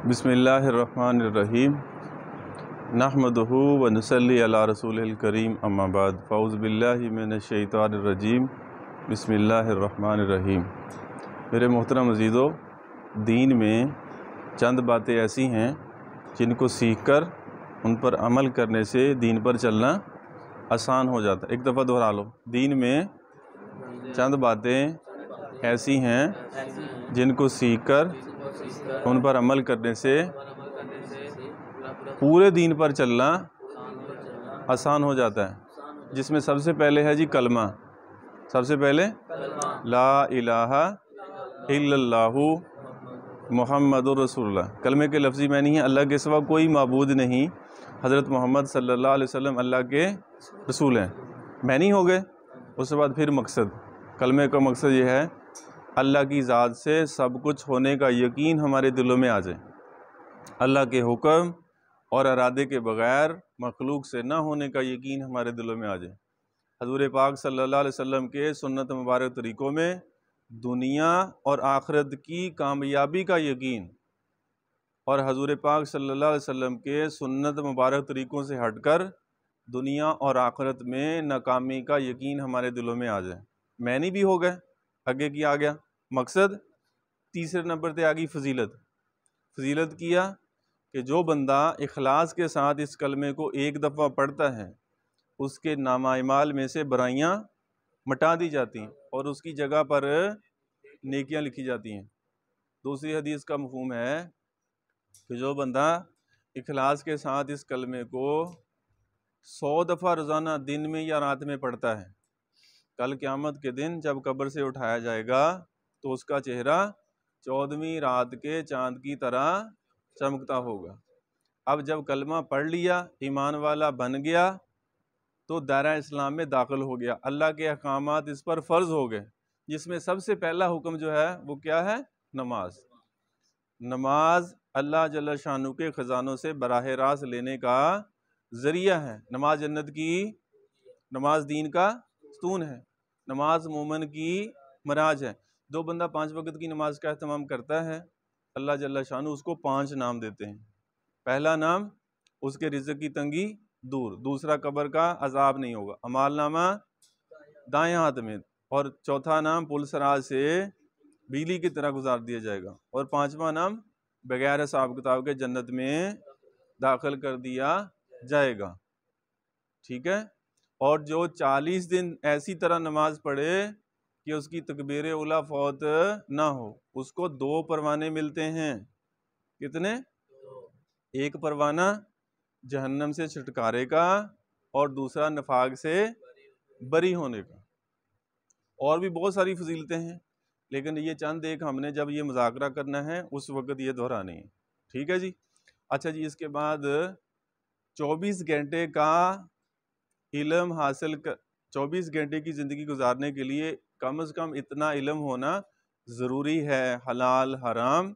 بسم اللہ الرحمن الرحیم نحمدہ و نصلی علی رسول الکریم اما بعد فاعوذ باللہ من الشیطان الرجیم بسم اللہ الرحمن الرحیم۔ میرے محترم عزیزو، دین میں چند باتیں ایسی ہیں جن کو سیکھ کر ان پر عمل کرنے سے دین پر چلنا آسان ہو جاتا ہے۔ ایک دفعہ دہرا لو، دین میں چند باتیں ایسی ہیں جن کو سیکھ کر ان پر عمل کرنے سے پورے دین پر چلنا آسان ہو جاتا ہے، جس میں سب سے پہلے ہے جی کلمہ۔ سب سے پہلے لا الہ الا اللہ محمد رسول اللہ۔ کلمے کے لفظی معنی ہے اللہ کے سوا کوئی معبود نہیں، حضرت محمد صلی اللہ علیہ وسلم اللہ کے رسول ہیں۔ معنی ہو گئے۔ اس کے بعد پھر مقصد، کلمے کا مقصد یہ ہے اللہ کی ذات سے سب کچھ ہونے کا یقین ہمارے دلوں میں آ جائے، اللہ کے حکم اور ارادے کے بغیر مخلوق سے نہ ہونے کا یقین ہمارے دلوں میں آ جائے، حضور پاک صلی اللہ علیہ وسلم کے سنت مبارک طریقوں میں دنیا اور آخرت کی کامیابی کا یقین، اور حضور پاک صلی اللہ علیہ وسلم کے سنت مبارک طریقوں سے ہٹ کر دنیا اور آخرت میں ناکامی کا یقین ہمارے دلوں میں آ جائے۔ معنی بھی ہو گئے، آگے کی آ گیا مقصد۔ تیسرے نمبر پہ آ گئی فضیلت۔ فضیلت کیا کہ جو بندہ اخلاص کے ساتھ اس کلمے کو ایک دفعہ پڑھتا ہے، اس کے نامہ اعمال میں سے برائیاں مٹا دی جاتی ہیں اور اس کی جگہ پر نیکیاں لکھی جاتی ہیں۔ دوسری حدیث کا مفہوم ہے کہ جو بندہ اخلاص کے ساتھ اس کلمے کو 100 دفعہ روزانہ دن میں یا رات میں پڑھتا ہے، کل قیامت کے دن جب قبر سے اٹھایا جائے گا تو اس کا چہرہ 14ویں رات کے چاند کی طرح چمکتا ہوگا۔ اب جب کلمہ پڑھ لیا، ایمان والا بن گیا، تو دائرہ اسلام میں داخل ہو گیا، اللہ کے احکامات اس پر فرض ہو گئے، جس میں سب سے پہلا حکم جو ہے وہ کیا ہے؟ نماز۔ نماز اللہ جل شانہ کے خزانوں سے براہ راست لینے کا ذریعہ ہے۔ نماز جنت کی، نماز دین کا ستون ہے، نماز مومن کی معراج ہے۔ جو بندہ 5 وقت کی نماز کا اہتمام کرتا ہے، اللہ جل شانہ اس کو 5 نام دیتے ہیں۔ پہلا نام، اس کے رزق کی تنگی دور، دوسرا قبر کا عذاب نہیں ہوگا، اعمال نامہ دائیں ہاتھ میں، اور چوتھا نام پل صراط سے بجلی کی طرح گزار دیا جائے گا، اور 5واں نام بغیر حساب کتاب کے جنت میں داخل کر دیا جائے گا۔ ٹھیک ہے؟ اور جو 40 دن ایسی طرح نماز پڑھے کہ اس کی تکبیر اولیٰ فوت نہ ہو، اس کو 2 پروانے ملتے ہیں۔ کتنے؟ ایک پروانہ جہنم سے چھٹکارے کا، اور دوسرا نفاق سے بری ہونے کا۔ اور بھی بہت ساری فضیلتیں ہیں، لیکن یہ چند ایک ہم نے جب یہ مذاکرہ کرنا ہے اس وقت یہ دہرانی ہے۔ ٹھیک ہے جی؟ اچھا جی، اس کے بعد 24 گھنٹے کا علم حاصل 24 گھنٹے کی زندگی گزارنے کے لیے کم از کم اتنا علم ہونا ضروری ہے، حلال حرام،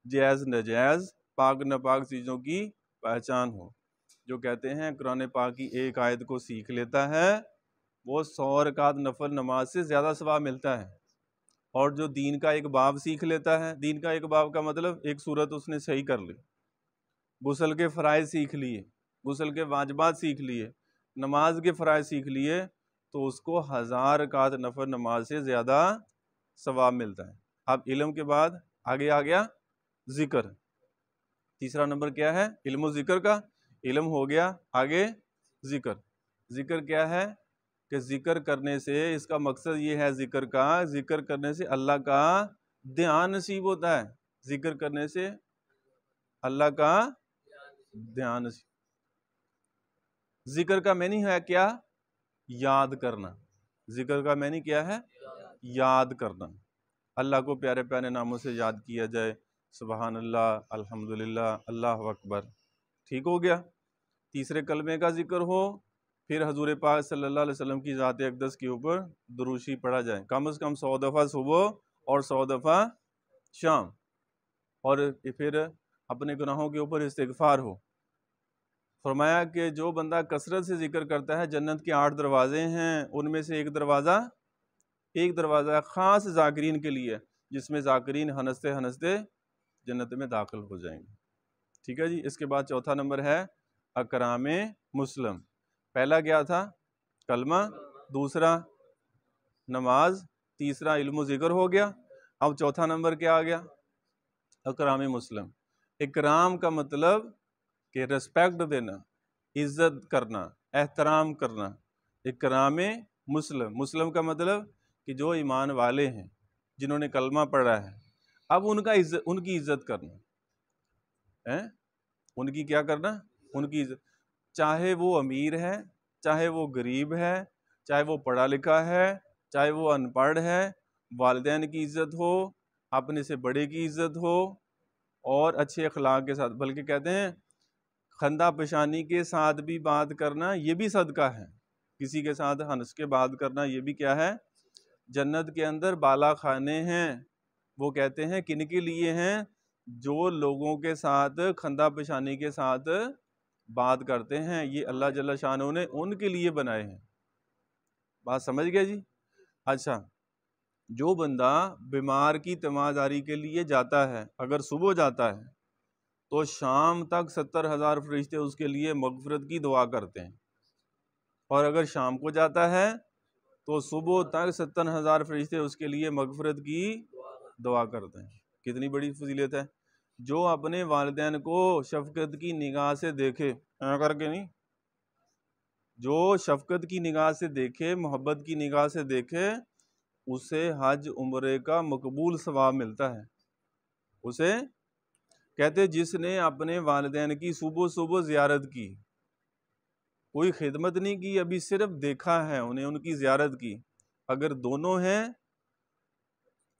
جائز ناجائز، پاک ناپاک چیزوں کی پہچان ہو۔ جو کہتے ہیں قرآن پاک کی ایک آیت کو سیکھ لیتا ہے وہ 100 رکعت نفل نماز سے زیادہ ثواب ملتا ہے، اور جو دین کا ایک باب سیکھ لیتا ہے، دین کا ایک باب کا مطلب ایک صورت اس نے صحیح کر لی، غسل کے فرائض سیکھ لیے، غسل کے واجبات سیکھ لیے، نماز کے فرائض سیکھ لیے، تو اس کو 1000 رکعت نفل نماز سے زیادہ ثواب ملتا ہے۔ اب علم کے بعد آگے آ گیا ذکر۔ تیسرا نمبر کیا ہے؟ علم و ذکر کا۔ علم ہو گیا، آگے ذکر۔ ذکر کیا ہے؟ کہ ذکر کرنے سے، اس کا مقصد یہ ہے ذکر کا، ذکر کرنے سے اللہ کا دھیان نصیب ہوتا ہے۔ ذکر کرنے سے اللہ کا دھیان نصیب۔ ذکر کا معنی ہے کیا؟ یاد کرنا۔ ذکر کا معنی کیا ہے؟ یاد کرنا۔ اللہ کو پیارے پیارے ناموں سے یاد کیا جائے، سبحان اللہ، الحمدللہ، اللہ اکبر۔ ٹھیک ہو گیا؟ تیسرے کلمے کا ذکر ہو، پھر حضور پاک صلی اللہ علیہ وسلم کی ذات اقدس کے اوپر درود شریف پڑھا جائے، کم از کم 100 دفعہ صبح اور 100 دفعہ شام، اور پھر اپنے گناہوں کے اوپر استغفار ہو۔ فرمایا کہ جو بندہ کثرت سے ذکر کرتا ہے، جنت کے 8 دروازے ہیں، ان میں سے ایک دروازہ خاص ذاکرین کے لیے، جس میں ذاکرین ہنستے ہنستے جنت میں داخل ہو جائیں گے. ٹھیک ہے جی. اس کے بعد چوتھا نمبر ہے اکرام مسلم. پہلا کیا تھا؟ کلمہ، دوسرا نماز، تیسرا علم و ذکر ہو گیا. اب چوتھا نمبر کیا آ گیا؟ اکرام مسلم. اکرام کا مطلب کہ ریسپیکٹ دینا، عزت کرنا، احترام کرنا. اکرام مسلم. مسلم کا مطلب کہ جو ایمان والے ہیں، جنہوں نے کلمہ پڑھا ہے، اب ان کی عزت کرنا. ان کی کیا کرنا؟ ان کی عزت. چاہے وہ امیر ہے، چاہے وہ غریب ہے، چاہے وہ پڑھا لکھا ہے، چاہے وہ ان پڑھ ہے، والدین کی عزت ہو، اپنے سے بڑے کی عزت ہو، اور اچھے اخلاق کے ساتھ. بلکہ کہتے ہیں خندہ پیشانی کے ساتھ بھی بات کرنا یہ بھی صدقہ ہے. کسی کے ساتھ ہنس کے بات کرنا یہ بھی کیا ہے؟ جنت کے اندر بالا خانے ہیں. وہ کہتے ہیں کن کے لیے ہیں؟ جو لوگوں کے ساتھ خندہ پیشانی کے ساتھ بات کرتے ہیں. یہ اللہ جل شانہ نے ان کے لیے بنائے ہیں. بات سمجھ گئے جی؟ اچھا، جو بندہ بیمار کی تیمارداری کے لیے جاتا ہے، اگر صبح جاتا ہے تو شام تک 70,000 فرشتے اس کے لیے مغفرت کی دعا کرتے ہیں. اور اگر شام کو جاتا ہے تو صبح تک 70,000 فرشتے اس کے لیے مغفرت کی دعا کرتے ہیں. کتنی بڑی فضیلت ہے. جو اپنے والدین کو شفقت کی نگاہ سے دیکھے، کر کے نہیں، جو شفقت کی نگاہ سے دیکھے، محبت کی نگاہ سے دیکھے، اسے حج عمرے کا مقبول ثواب ملتا ہے. اسے کہتے جس نے اپنے والدین کی صبح صبح زیارت کی، کوئی خدمت نہیں کی، ابھی صرف دیکھا ہے انہیں، ان کی زیارت کی. اگر دونوں ہیں،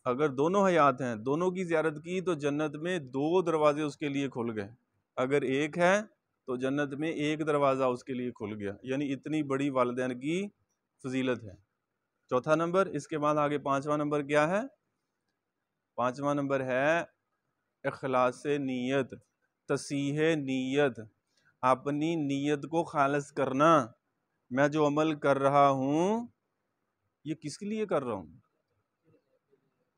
اگر دونوں حیات ہیں، دونوں کی زیارت کی تو جنت میں 2 دروازے اس کے لیے کھل گئے. اگر ایک ہے تو جنت میں 1 دروازہ اس کے لیے کھل گیا. یعنی اتنی بڑی والدین کی فضیلت ہے. چوتھا نمبر. اس کے بعد آگے 5واں نمبر کیا ہے؟ 5واں نمبر ہے اخلاص نیت، تصحیح نیت. اپنی نیت کو خالص کرنا. میں جو عمل کر رہا ہوں یہ کس کے لیے کر رہا ہوں؟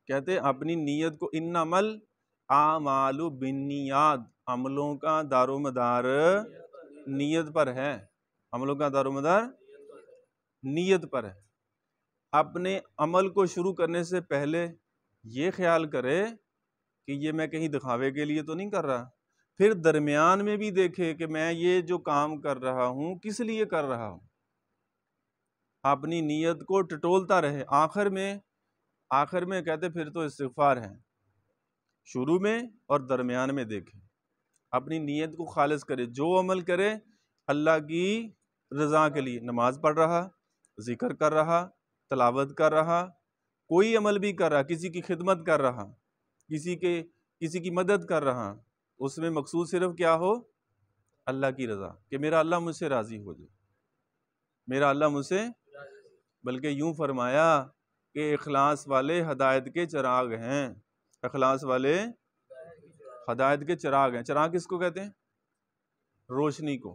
کہتے اپنی نیت کو، انما الاعمال بالنیات، عملوں کا دار و مدار نیت پر ہے. عملوں کا دار و مدار نیت پر ہے. اپنے عمل کو شروع کرنے سے پہلے یہ خیال کرے کہ یہ میں کہیں دکھاوے کے لیے تو نہیں کر رہا. پھر درمیان میں بھی دیکھے کہ میں یہ جو کام کر رہا ہوں کس لیے کر رہا ہوں. اپنی نیت کو ٹٹولتا رہے. آخر میں کہتے پھر تو استغفار ہے. شروع میں اور درمیان میں دیکھے، اپنی نیت کو خالص کرے. جو عمل کرے اللہ کی رضا کے لیے، نماز پڑھ رہا، ذکر کر رہا، تلاوت کر رہا، کوئی عمل بھی کر رہا، کسی کی خدمت کر رہا، کسی کی مدد کر رہا، اس میں مقصود صرف کیا ہو؟ اللہ کی رضا، کہ میرا اللہ مجھ سے راضی ہو جائے، میرا اللہ مجھ سے. بلکہ یوں فرمایا کہ اخلاص والے ہدایت کے چراغ ہیں. اخلاص والے ہدایت کے چراغ ہیں. چراغ کس کو کہتے ہیں؟ روشنی کو.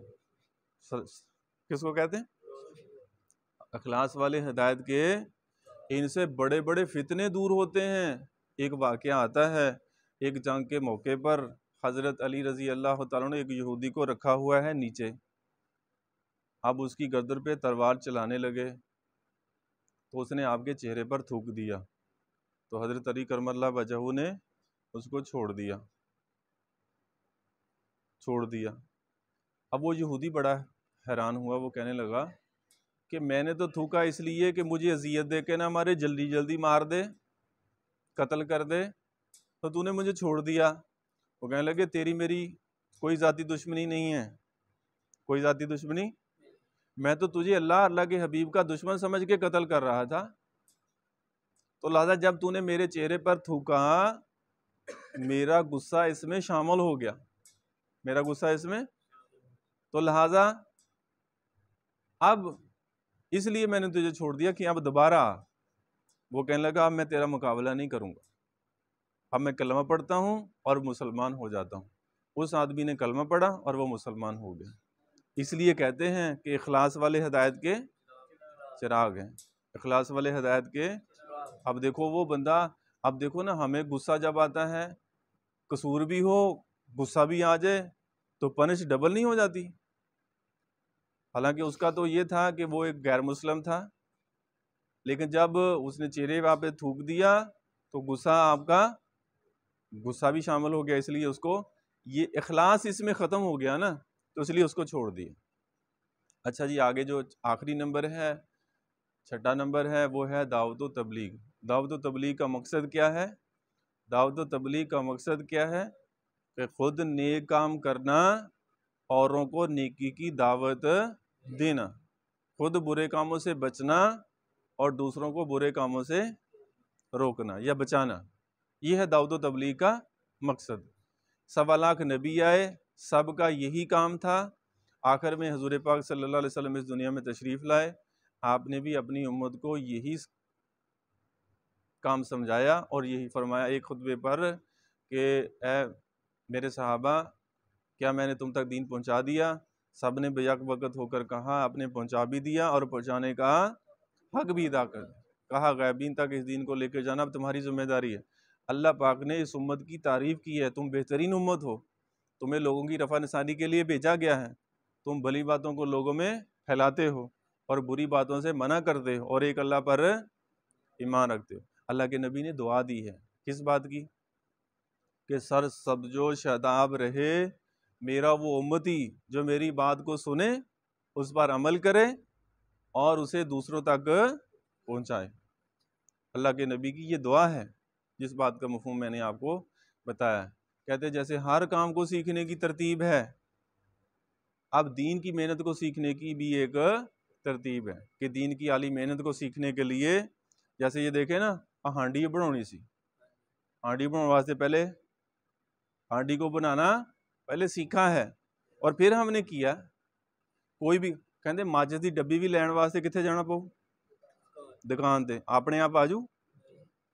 کس کو کہتے ہیں؟ اخلاص والے ہدایت کے. ان سے بڑے بڑے فتنے دور ہوتے ہیں. ایک واقعہ آتا ہے، ایک جنگ کے موقع پر حضرت علی رضی اللہ تعالیٰ نے ایک یہودی کو رکھا ہوا ہے نیچے. اب اس کی گردن پہ تلوار چلانے لگے تو اس نے آپ کے چہرے پر تھوک دیا. تو حضرت علی کرم اللہ وجہہ نے اس کو چھوڑ دیا. اب وہ یہودی بڑا حیران ہوا. وہ کہنے لگا کہ میں نے تو تھوکا اس لیے کہ مجھے اذیت دے کے نہ مارے، جلدی جلدی مار دے، قتل کر دے، تو تو نے مجھے چھوڑ دیا. وہ کہنے لگے تیری میری کوئی ذاتی دشمنی نہیں ہے، کوئی ذاتی دشمنی. میں تو تجھے اللہ کے حبیب کا دشمن سمجھ کے قتل کر رہا تھا. تو لہذا جب تو نے میرے چہرے پر تھوکا، میرا غصہ اس میں شامل ہو گیا، میرا غصہ اس میں. تو لہذا اب اس لیے میں نے تجھے چھوڑ دیا کہ اب دوبارہ. وہ کہنے لگا اب میں تیرا مقابلہ نہیں کروں گا، اب میں کلمہ پڑھتا ہوں اور مسلمان ہو جاتا ہوں. اس آدمی نے کلمہ پڑھا اور وہ مسلمان ہو گیا. اس لیے کہتے ہیں کہ اخلاص والے ہدایت کے چراغ ہیں. اخلاص والے ہدایت کے. اب دیکھو وہ بندہ، اب دیکھو نا، ہمیں غصہ جب آتا ہے قصور بھی ہو، غصہ بھی آ جائے تو پنش ڈبل نہیں ہو جاتی؟ حالانکہ اس کا تو یہ تھا کہ وہ ایک غیر مسلم تھا، لیکن جب اس نے چہرے وہاں پہ تھوک دیا تو غصہ، آپ کا غصہ بھی شامل ہو گیا، اس لیے اس کو یہ اخلاص اس میں ختم ہو گیا نا، تو اس لیے اس کو چھوڑ دیا۔ اچھا جی، آگے جو آخری نمبر ہے، چھٹا نمبر ہے، وہ ہے دعوت و تبلیغ۔ دعوت و تبلیغ کا مقصد کیا ہے؟ دعوت و تبلیغ کا مقصد کیا ہے؟ کہ خود نیک کام کرنا، اوروں کو نیکی کی دعوت دینا، خود برے کاموں سے بچنا اور دوسروں کو برے کاموں سے روکنا یا بچانا، یہ ہے دعوت و تبلیغ کا مقصد۔ 1.25 لاکھ نبی آئے، سب کا یہی کام تھا۔ آخر میں حضور پاک صلی اللہ علیہ وسلم اس دنیا میں تشریف لائے، آپ نے بھی اپنی امت کو یہی کام سمجھایا اور یہی فرمایا ایک خطبے پر کہ اے میرے صحابہ، کیا میں نے تم تک دین پہنچا دیا؟ سب نے بیک وقت ہو کر کہا آپ نے پہنچا بھی دیا اور پہنچانے کا حق بھی ادا کر دیا۔ کہا غیبین تک اس دین کو لے کے جانا اب تمہاری ذمہ داری ہے۔ اللہ پاک نے اس امت کی تعریف کی ہے، تم بہترین امت ہو، تمہیں لوگوں کی رفع نصاری کے لیے بھیجا گیا ہے، تم بھلی باتوں کو لوگوں میں پھیلاتے ہو اور بری باتوں سے منع کرتے ہو اور ایک اللہ پر ایمان رکھتے ہو۔ اللہ کے نبی نے دعا دی ہے کس بات کی؟ کہ سر سبز و شاداب رہے میرا وہ امتی جو میری بات کو سنے، اس پر عمل کرے اور اسے دوسروں تک پہنچائے۔ اللہ کے نبی کی یہ دعا ہے، جس بات کا مفہوم میں نے آپ کو بتایا۔ کہتے جیسے ہر کام کو سیکھنے کی ترتیب ہے، اب دین کی محنت کو سیکھنے کی بھی ایک ترتیب ہے کہ دین کی عالی محنت کو سیکھنے کے لیے، جیسے یہ دیکھیں نا، ہانڈی بناونی سی، ہانڈی بنانے واسطے پہلے ہانڈی کو بنانا پہلے سیکھا ہے اور پھر ہم نے کیا۔ کوئی بھی کہندے ماچس دی ڈبی بھی لین واسطے کتنے جانا پو؟ دکان تے۔ اپنے آپ آجو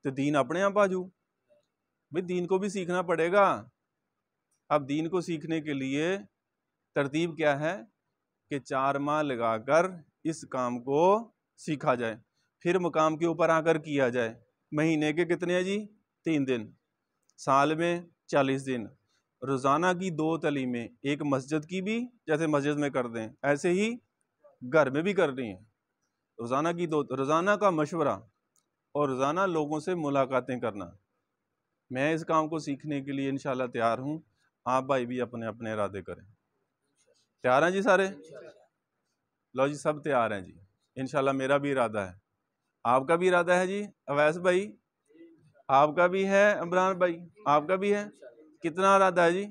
تو دین اپنے آپ آجو؟ بھئی دین کو بھی سیکھنا پڑے گا۔ اب دین کو سیکھنے کے لیے ترتیب کیا ہے کہ 4 ماہ لگا کر اس کام کو سیکھا جائے، پھر مقام کے اوپر آ کر کیا جائے۔ مہینے کے کتنے ہیں جی؟ 3 دن، سال میں 40 دن، روزانہ کی 2 تعلیمیں، ایک مسجد کی بھی جیسے مسجد میں کر دیں، ایسے ہی گھر میں بھی کرنی ہے۔ روزانہ کی 2، روزانہ کا مشورہ اور روزانہ لوگوں سے ملاقاتیں کرنا۔ میں اس کام کو سیکھنے کے لیے انشاءاللہ تیار ہوں، آپ بھائی بھی اپنے اپنے ارادے کریں۔ تیار ہیں جی سارے؟ لو جی سب تیار ہیں جی، انشاءاللہ میرا بھی ارادہ ہے، آپ کا بھی ارادہ ہے جی؟ اویس بھائی آپ کا بھی ہے؟ عمران بھائی آپ کا بھی ہے؟ کتنا ارادہ ہے جی؟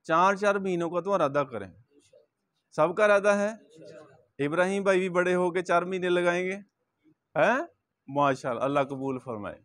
4 مہینوں کا تو ارادہ کریں، سب کا ارادہ ہے؟ ابراہیم بھائی بھی بڑے ہو کے 4 مہینے لگائیں گے، ماشاءاللہ، اللہ قبول فرمائے۔